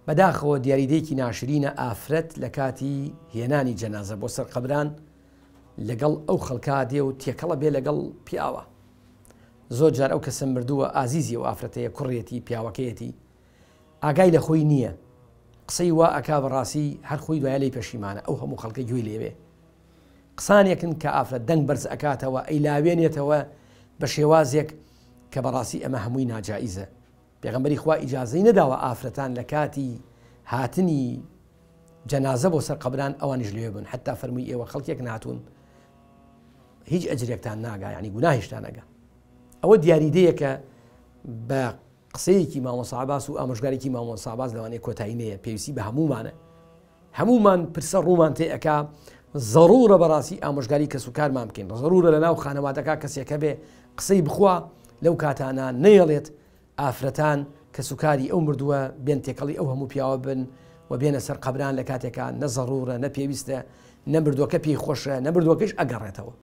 بەداخەوە دیاریدەیەکی ناشرینە ئافرەت لە کاتی هێنانی جەنازە بۆ سەر قەبران لەگەڵ ئەو خەڵکا دێ و تێکەڵە بێ لەگەڵ پیاوە. زۆر جار ئەو کەسە مردووە ئازیزی و ئافرەتەیە کوڕێتی پیاوەکەیەتی ئاگای لە خۆی نییە، قسەی وا ئەکا بەڕاستی هەر خۆی دوایە لی پەشیمانە ئەو هەموو خەڵکە گوێی لێوێ. قسانێکن کە ئافرەت دەنگ بەرز ئەکاتەوە ئەیلاوێنێتەوە بە شێوازێک کە بەڕاستی ئەمە هەمووی ناجائیزە. پێغەمبەری خوا ئیجازەی نەداوە ئافرەتان لە کاتی هاتنی جەنازە بۆ سەر قەبران ئەوانیش لێ بن، حتا فەرمووی ئێوە خەڵکێک ناتون هیچ ئەجرێکتان ناگا، یعنی گوناهیشتان نەگا. ئەوە دیاریدەیەکە بە قسەیەکی مامۆستا عەباس و ئامۆژگارێکی مامۆستا عەباس لەوانەیە کۆتایینەیە پێویستی بە هەمومانە. هەمومان پرسە ڕوومان تێ ئەکا ضرورە بەڕاستی ئامۆژگاری کەس و کارمان بکەین، ضرورە لە ناو خانەوادەکە کەسێکە بێ قسەی بخوا لەو کاتانە نەیەڵێت ئافرەتان کەسوکاری ئەو مردووە بێن تێکەڵی ئەو هەموو پیاوە بن و بێنە سەر قەبران لە کاتێکە نە ضرورە نە پێویستە نە مردووەکە پێی خۆشە نە مردووەکەش ئەگەڕێتەوە.